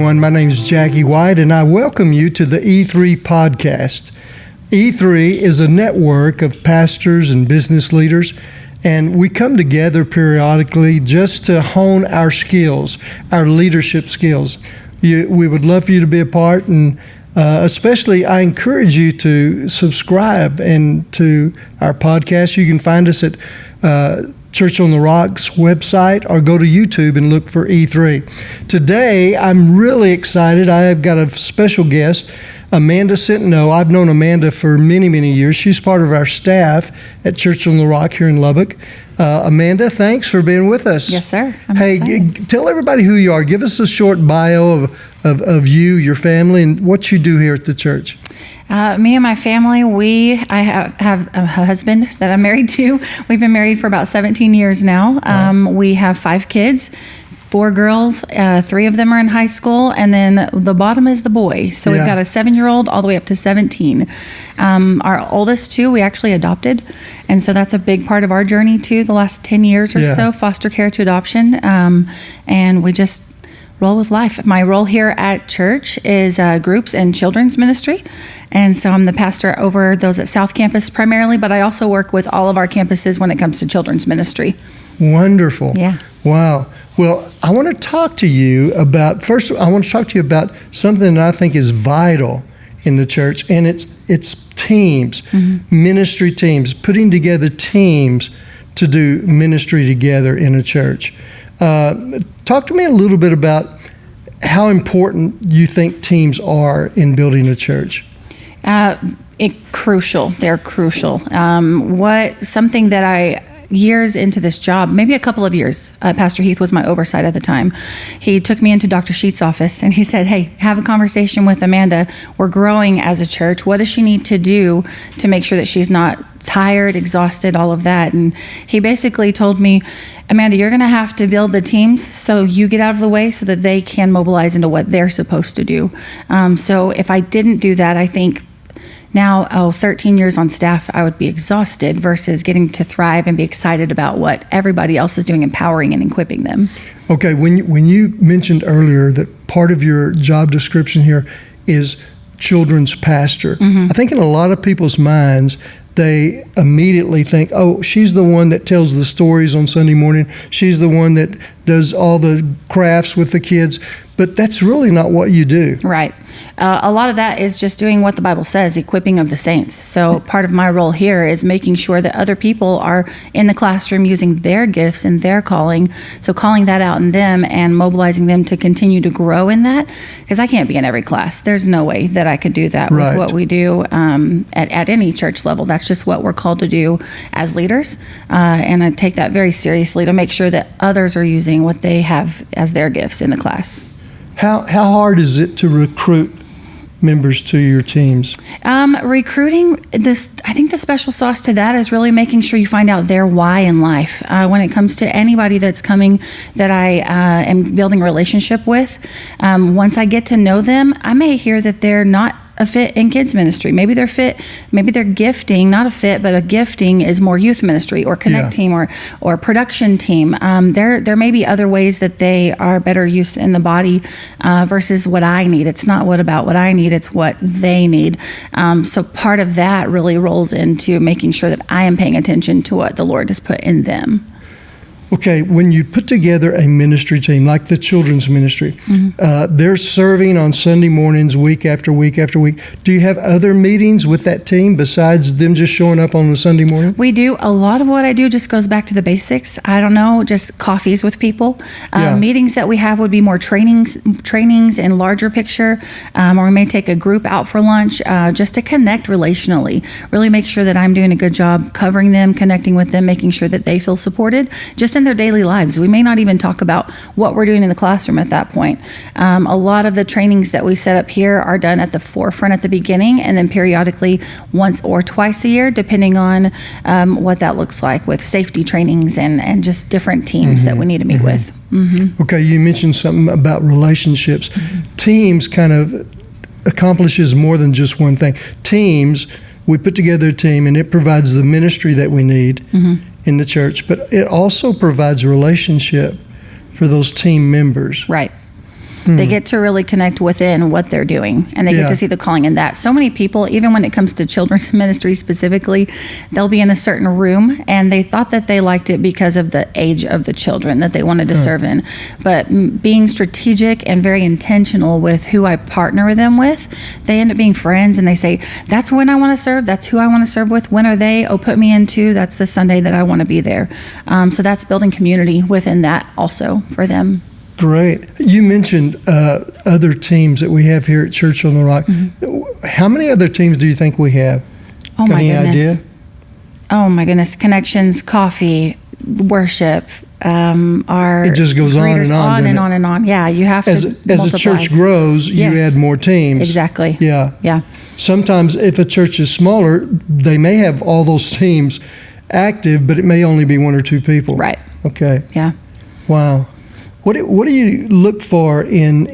everyone. My name is Jackie White, and I welcome you to the E3 podcast. E3 is a network of pastors and business leaders, and we come together periodically just to hone our skills, our leadership skills. We would love for you to be a part, and especially I encourage you to subscribe to our podcast. You can find us at Church on the Rock's website, or go to YouTube and look for E3. Today, I'm really excited. I have got a special guest, Amanda Centeno. I've known Amanda for many, many years. She's part of our staff at Church on the Rock here in Lubbock. Amanda, thanks for being with us. Yes, sir. I'm excited. Hey, tell everybody who you are. Give us a short bio of you, your family, and what you do here at the church. Me and my family, I have a husband that I'm married to. We've been married for about 17 years now. Wow. We have 5 kids, 4 girls, 3 of them are in high school, and then the bottom is the boy. So We've got a 7-year-old all the way up to 17. Our oldest 2, we actually adopted, and so that's a big part of our journey too, the last 10 years or so, foster care to adoption, and we just roll with life. My role here at church is groups and children's ministry. And so I'm the pastor over those at South Campus primarily, but I also work with all of our campuses when it comes to children's ministry. Wonderful. Yeah. Wow. Well, I want to talk to you about something that I think is vital in the church, and it's teams, ministry teams, putting together teams to do ministry together in a church. Talk to me a little bit about how important you think teams are in building a church. Crucial. They're crucial. Something that years into this job, maybe a couple of years, Pastor Heath was my oversight at the time. He took me into Dr. Sheets' office and he said, hey, have a conversation with Amanda. We're growing as a church. What does she need to do to make sure that she's not tired, exhausted, all of that? And he basically told me, Amanda, you're going to have to build the teams so you get out of the way so that they can mobilize into what they're supposed to do. So if I didn't do that, I think now, 13 years on staff, I would be exhausted versus getting to thrive and be excited about what everybody else is doing, empowering and equipping them. Okay, when you mentioned earlier that part of your job description here is children's pastor, I think in a lot of people's minds, they immediately think, oh, she's the one that tells the stories on Sunday morning. She's the one that does all the crafts with the kids. But that's really not what you do. Right. A lot of that is just doing what the Bible says, equipping of the saints. So part of my role here is making sure that other people are in the classroom using their gifts and their calling. So calling that out in them and mobilizing them to continue to grow in that. Because I can't be in every class. There's no way that I could do that with what we do at any church level. That's just what we're called to do as leaders. And I take that very seriously to make sure that others are using what they have as their gifts in the class. How hard is it to recruit members to your teams? Recruiting, I think the special sauce to that is really making sure you find out their why in life. When it comes to anybody that's coming that I am building a relationship with, once I get to know them, I may hear that they're not a fit in kids ministry. Maybe they're fit, maybe they're gifting, not a fit, but a gifting is more youth ministry or connect team or production team. There may be other ways that they are better used in the body versus what I need. It's not what I need, it's what they need. So part of that really rolls into making sure that I am paying attention to what the Lord has put in them. Okay, when you put together a ministry team, like the children's ministry, they're serving on Sunday mornings week after week after week. Do you have other meetings with that team besides them just showing up on a Sunday morning? We do. A lot of what I do just goes back to the basics. I don't know, just coffees with people. Meetings that we have would be more trainings in larger picture, or we may take a group out for lunch just to connect relationally, really make sure that I'm doing a good job covering them, connecting with them, making sure that they feel supported, just in their daily lives. We may not even talk about what we're doing in the classroom at that point. A lot of the trainings that we set up here are done at the forefront at the beginning, and then periodically once or twice a year, depending on what that looks like, with safety trainings and just different teams that we need to meet with. Okay, you mentioned something about relationships. Teams kind of accomplishes more than just one thing. Teams, we put together a team and it provides the ministry that we need in the church, but it also provides a relationship for those team members. Right. They get to really connect within what they're doing, and they get to see the calling in that. So many people, even when it comes to children's ministry specifically, they'll be in a certain room, and they thought that they liked it because of the age of the children that they wanted to serve in. But being strategic and very intentional with who I partner them with, they end up being friends, and they say, that's when I want to serve. That's who I want to serve with. When are they? Oh, put me into. That's the Sunday that I want to be there. So that's building community within that also for them. Great. You mentioned other teams that we have here at Church on the Rock. How many other teams do you think we have? Oh, Got my any goodness. idea? Oh, my goodness. Connections, coffee, worship. It just goes on and on. And on and on. Yeah, you have to As multiply. a church grows, you add more teams. Exactly. Yeah. Sometimes if a church is smaller, they may have all those teams active, but it may only be one or two people. Right. Okay. Yeah. Wow. What do you look for in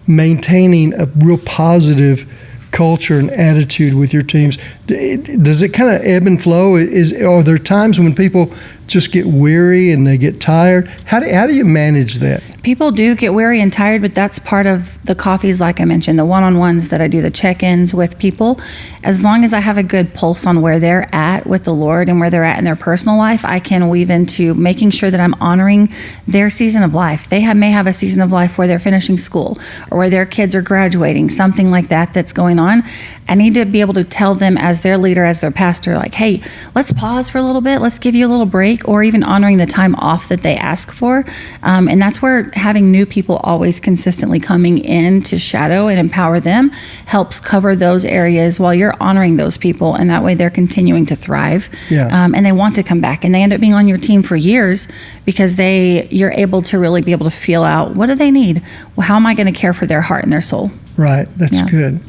maintaining a real positive culture and attitude with your teams? Does it kind of ebb and flow? Are there times when people just get weary and they get tired? How do you manage that? People do get weary and tired, but that's part of the coffees, like I mentioned, the one-on-ones that I do, the check-ins with people. As long as I have a good pulse on where they're at with the Lord and where they're at in their personal life, I can weave into making sure that I'm honoring their season of life. They may have a season of life where they're finishing school or where their kids are graduating, something like that that's going on. I need to be able to tell them as their leader, as their pastor, like, hey, let's pause for a little bit. Let's give you a little break, or even honoring the time off that they ask for. And that's where having new people always consistently coming in to shadow and empower them helps cover those areas while you're honoring those people. And that way they're continuing to thrive. And they want to come back. And they end up being on your team for years because you're able to really be able to feel out, what do they need? Well, how am I going to care for their heart and their soul? Right. That's good.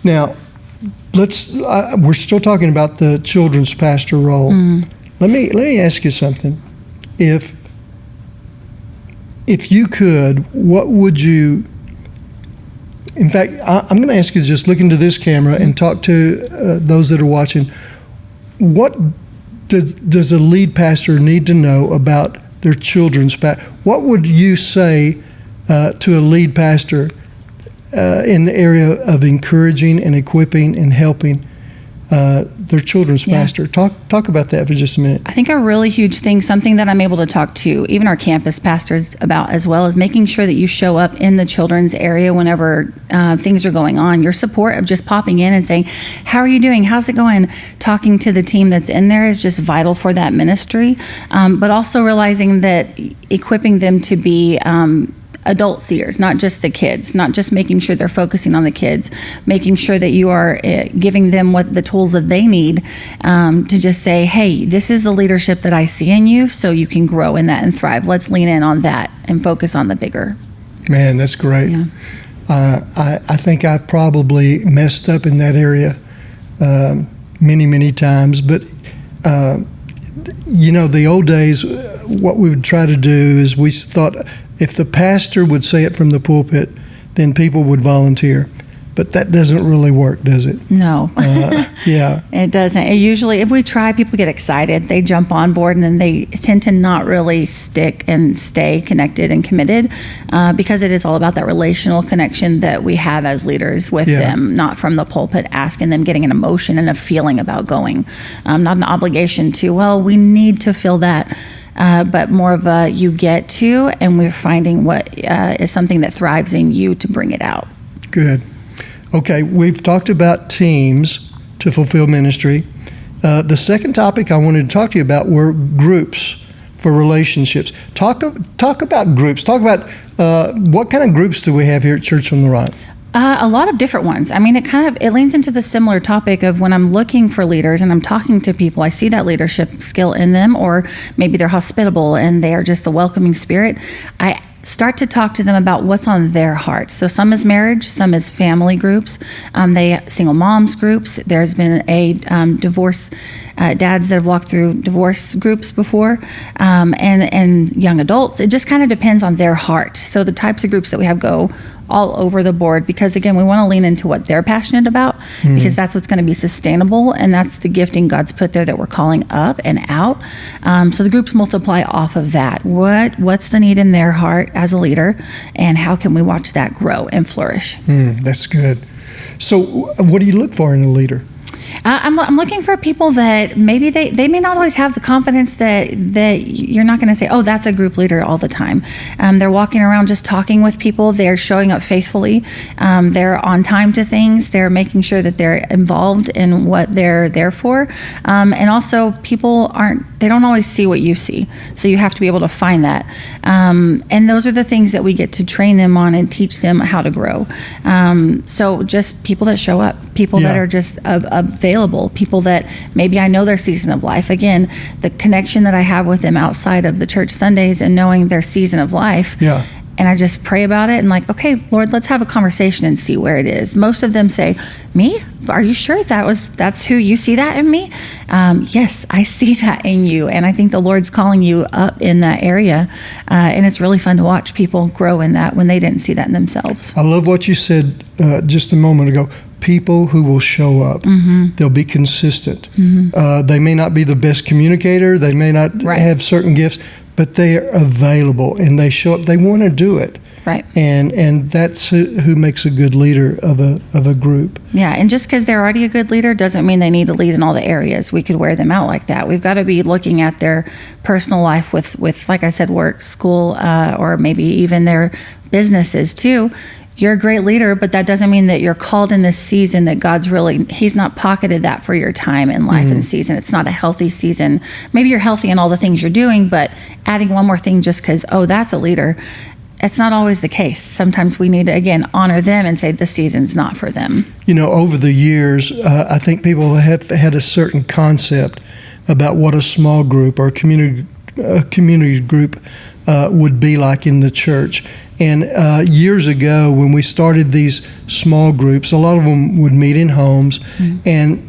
Now, we're still talking about the children's pastor role. Let me ask you something. If you could, what would you? In fact, I'm going to ask you to just look into this camera and talk to those that are watching. What does a lead pastor need to know about their children's pastor? What would you say to a lead pastor in the area of encouraging and equipping and helping their children's pastor? Talk about that for just a minute. I think a really huge thing, something that I'm able to talk to even our campus pastors about as well, is making sure that you show up in the children's area whenever things are going on. Your support of just popping in and saying, how are you doing? How's it going? Talking to the team that's in there is just vital for that ministry. But also realizing that equipping them to be adult seers, not just the kids, not just making sure they're focusing on the kids, making sure that you are giving them what the tools that they need to just say, hey, this is the leadership that I see in you, so you can grow in that and thrive. Let's lean in on that and focus on the bigger. Man, that's great. Yeah. I think I probably messed up in that area many times, but the old days, what we would try to do is we thought if the pastor would say it from the pulpit, then people would volunteer. But that doesn't really work, does it? No. Yeah. It doesn't. It usually, if we try, people get excited. They jump on board, and then they tend to not really stick and stay connected and committed because it is all about that relational connection that we have as leaders with them, not from the pulpit asking them, getting an emotion and a feeling about going. Not an obligation to, well, we need to feel that. But more of a you get to, and we're finding what is something that thrives in you to bring it out. Good. Okay, we've talked about teams to fulfill ministry. The second topic I wanted to talk to you about were groups for relationships. Talk about groups. Talk about what kind of groups do we have here at Church on the Rock? A lot of different ones. I mean, it leans into the similar topic of when I'm looking for leaders and I'm talking to people, I see that leadership skill in them, or maybe they're hospitable and they're just a welcoming spirit. I start to talk to them about what's on their heart. So some is marriage, some is family groups, single moms groups. There's been a divorce dads that have walked through divorce groups before, and young adults. It just kind of depends on their heart. So the types of groups that we have go all over the board, because again, we want to lean into what they're passionate about, because that's what's going to be sustainable, and that's the gifting God's put there that we're calling up and out. So the groups multiply off of that. What's the need in their heart as a leader, and how can we watch that grow and flourish? That's good. So what do you look for in a leader? I'm looking for people that maybe they may not always have the confidence that you're not going to say, oh, that's a group leader all the time. They're walking around just talking with people. They're showing up faithfully. They're on time to things. They're making sure that they're involved in what they're there for. And also, people they don't always see what you see. So you have to be able to find that. And those are the things that we get to train them on and teach them how to grow. So just people that show up, people that are just available, people that maybe I know their season of life. Again, the connection that I have with them outside of the church Sundays and knowing their season of life. Yeah. And I just pray about it and like, okay, Lord, let's have a conversation and see where it is. Most of them say, me? Are you sure that's who you see that in me? Yes, I see that in you. And I think the Lord's calling you up in that area. And it's really fun to watch people grow in that when they didn't see that in themselves. I love what you said just a moment ago. People who will show up. They'll be consistent. They may not be the best communicator. They may not have certain gifts, but they are available and they show up. They want to do it. Right. And that's who makes a good leader of a group. Yeah, and just because they're already a good leader doesn't mean they need to lead in all the areas. We could wear them out like that. We've got to be looking at their personal life with like I said, work, school, or maybe even their businesses too. You're a great leader, but that doesn't mean that you're called in this season that He's not pocketed that for your time in life and season. It's not a healthy season. Maybe you're healthy in all the things you're doing, but adding one more thing just because, oh, that's a leader, it's not always the case. Sometimes we need to, again, honor them and say the season's not for them. You know, over the years, I think people have had a certain concept about what a small group or a community group would be like in the church. And years ago, when we started these small groups, a lot of them would meet in homes. And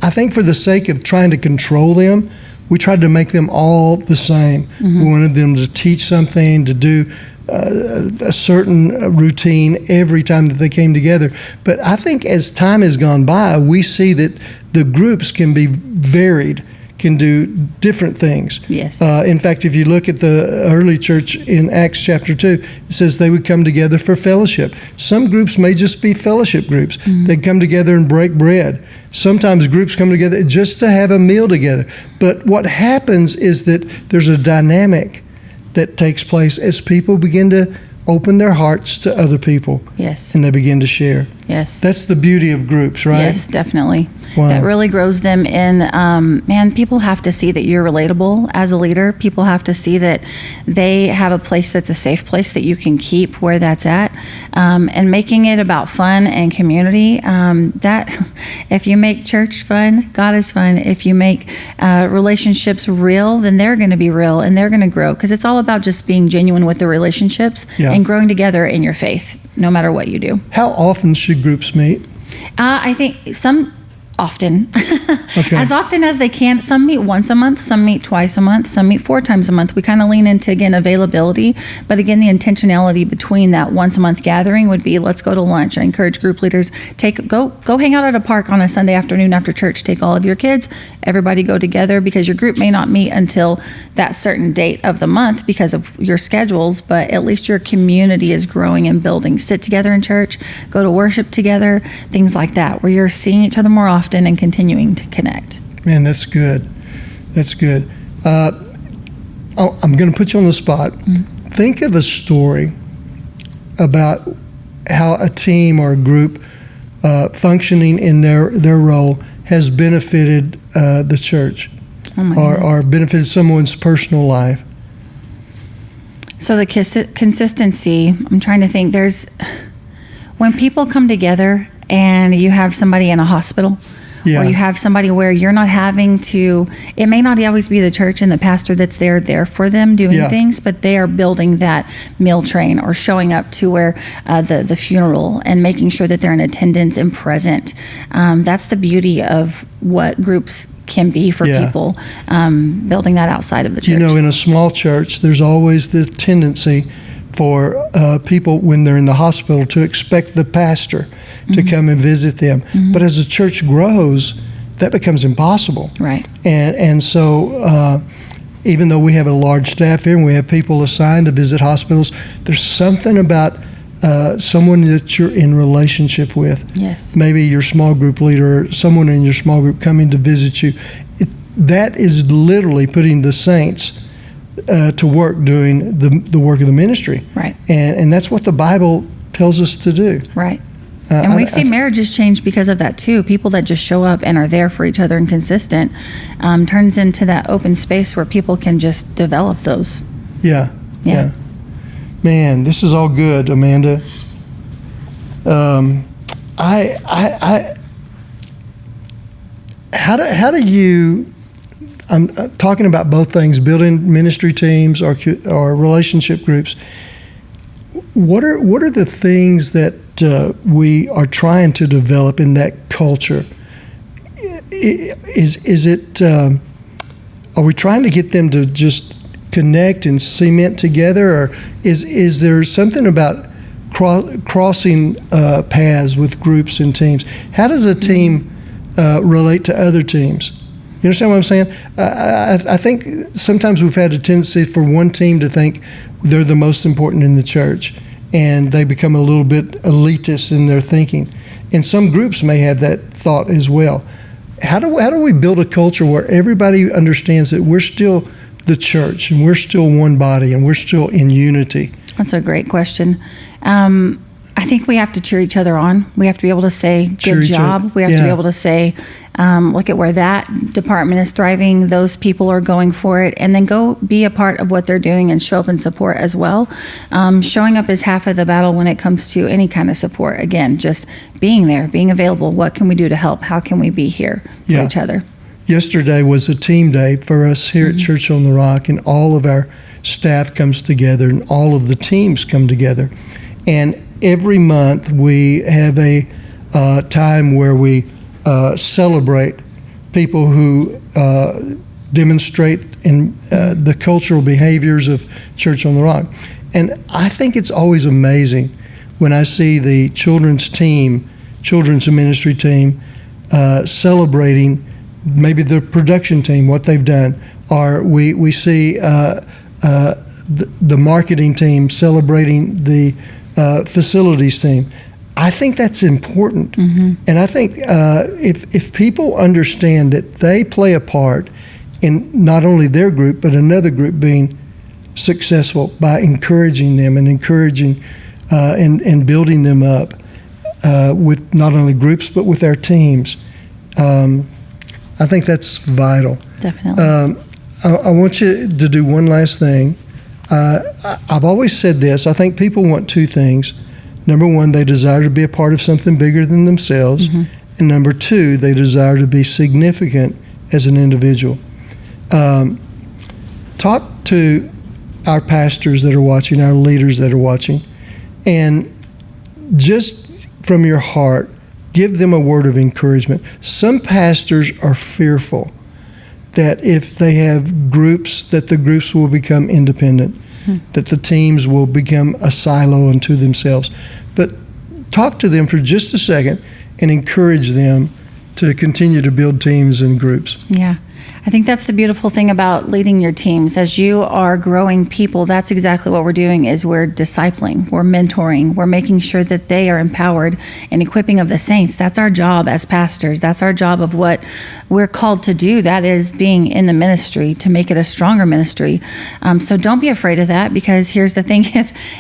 I think for the sake of trying to control them, we tried to make them all the same. We wanted them to teach something, to do a certain routine every time that they came together. But I think as time has gone by, we see that the groups can be varied, can do different things. Yes. In fact, if you look at the early church in Acts chapter 2, it says they would come together for fellowship. Some groups may just be fellowship groups. They'd come together and break bread. Sometimes groups come together just to have a meal together. But what happens is that there's a dynamic that takes place as people begin to open their hearts to other people. Yes. And they begin to share. Yes. That's the beauty of groups, right? Yes, definitely. Wow. That really grows them in. Man, people have to see that you're relatable as a leader. People have to see that they have a place that's a safe place that you can keep where that's at. And making it about fun and community. That if you make church fun, God is fun. If you make relationships real, then they're going to be real and they're going to grow. Because it's all about just being genuine with the relationships and growing together in your faith, no matter what you do. How often should groups meet? I think some often. Okay. As often as they can. Some meet once a month, some meet twice a month, some meet 4 times a month. We kind of lean into, again, availability. But again, the intentionality between that once a month gathering would be, let's go to lunch. I encourage group leaders, go hang out at a park on a Sunday afternoon after church. Take all of your kids, everybody go together, because your group may not meet until that certain date of the month because of your schedules, but at least your community is growing and building. Sit together in church, go to worship together, things like that, where you're seeing each other more often and continuing to connect. Man, that's good. That's good. I'm going to put you on the spot. Think of a story about how a team or a group functioning in their role has benefited the church or benefited someone's personal life. So the consistency, I'm trying to think, when people come together and you have somebody in a hospital, or you have somebody where you're not having to, it may not always be the church and the pastor that's there for them doing things, but they are building that meal train or showing up to where the funeral and making sure that they're in attendance and present. That's the beauty of what groups can be for people, building that outside of the church. You know, in a small church, there's always the tendency for people when they're in the hospital to expect the pastor to come and visit them. But as the church grows, that becomes impossible. Right. And so even though we have a large staff here and we have people assigned to visit hospitals, there's something about someone that you're in relationship with. Yes. Maybe your small group leader or someone in your small group coming to visit you. That is literally putting the saints to work doing the work of the ministry. Right. And that's what the Bible tells us to do. Right. And we've seen marriages change because of that too. People that just show up and are there for each other and consistent turns into that open space where people can just develop those. Yeah. Man, this is all good, Amanda. How do you? I'm talking about both things: building ministry teams or relationship groups. What are the things that we are trying to develop in that culture? Is it? Are we trying to get them to just connect and cement together, or is there something about crossing paths with groups and teams? How does a team relate to other teams? You understand what I'm saying? I think sometimes we've had a tendency for one team to think they're the most important in the church, and they become a little bit elitist in their thinking. And some groups may have that thought as well. How do we build a culture where everybody understands that we're still the church and we're still one body and we're still in unity? That's a great question. I think we have to cheer each other on. We have to be able to say, good job. We have to be able to say, look at where that department is thriving. Those people are going for it. And then go be a part of what they're doing and show up and support as well. Showing up is half of the battle when it comes to any kind of support. Again, just being there, being available. What can we do to help? How can we be here for each other? Yesterday was a team day for us here at Church on the Rock, and all of our staff comes together and all of the teams come together. And every month we have a time where we celebrate people who demonstrate in the cultural behaviors of Church on the Rock. And I think it's always amazing when I see the children's ministry team celebrating maybe the production team, what they've done, or we see the marketing team celebrating the facilities team. I think that's important. And I think if people understand that they play a part in not only their group, but another group being successful by encouraging them and encouraging and building them up with not only groups, but with our teams, I think that's vital. Definitely. I want you to do one last thing. I've always said this. I think people want two things. Number one, they desire to be a part of something bigger than themselves. And number two, they desire to be significant as an individual. Talk to our pastors that are watching, our leaders that are watching, and just from your heart, give them a word of encouragement. Some pastors are fearful that if they have groups, that the groups will become independent, that the teams will become a silo unto themselves. But talk to them for just a second and encourage them to continue to build teams and groups. Yeah. I think that's the beautiful thing about leading your teams. As you are growing people, that's exactly what we're doing is we're discipling, we're mentoring, we're making sure that they are empowered and equipping of the saints. That's our job as pastors. That's our job of what we're called to do. That is being in the ministry to make it a stronger ministry. So don't be afraid of that, because here's the thing.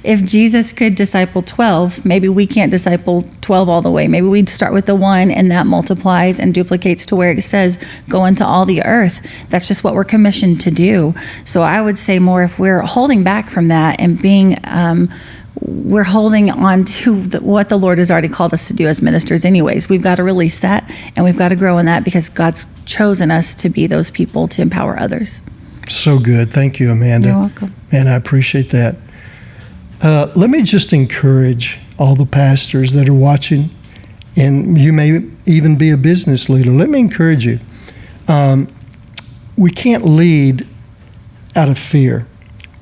If Jesus could disciple 12, maybe we can't disciple 12 all the way. Maybe we'd start with the one, and that multiplies and duplicates to where it says, go into all the earth. That's just what we're commissioned to do. So I would say more, if we're holding back from that and being, we're holding on to what the Lord has already called us to do as ministers anyways. We've got to release that, and we've got to grow in that, because God's chosen us to be those people to empower others. So good. Thank you, Amanda. You're welcome. Man, I appreciate that. Let me just encourage all the pastors that are watching, and you may even be a business leader. Let me encourage you. We can't lead out of fear.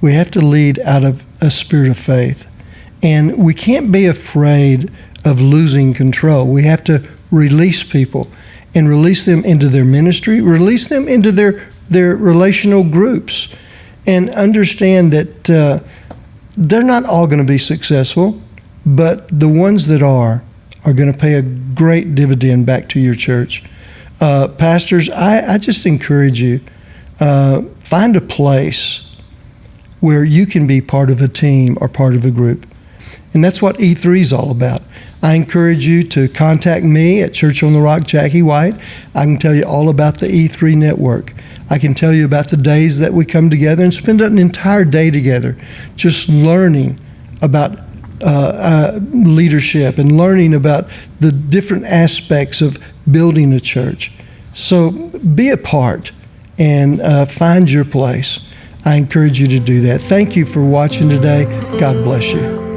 We have to lead out of a spirit of faith. And we can't be afraid of losing control. We have to release people and release them into their ministry, release them into their relational groups, and understand that they're not all going to be successful, but the ones that are going to pay a great dividend back to your church. Pastors, I just encourage you, find a place where you can be part of a team or part of a group. And that's what E3 is all about. I encourage you to contact me at Church on the Rock, Jackie White. I can tell you all about the E3 network. I can tell you about the days that we come together and spend an entire day together just learning about leadership and learning about the different aspects of building a church. So be a part and find your place. I encourage you to do that. Thank you for watching today. God bless you.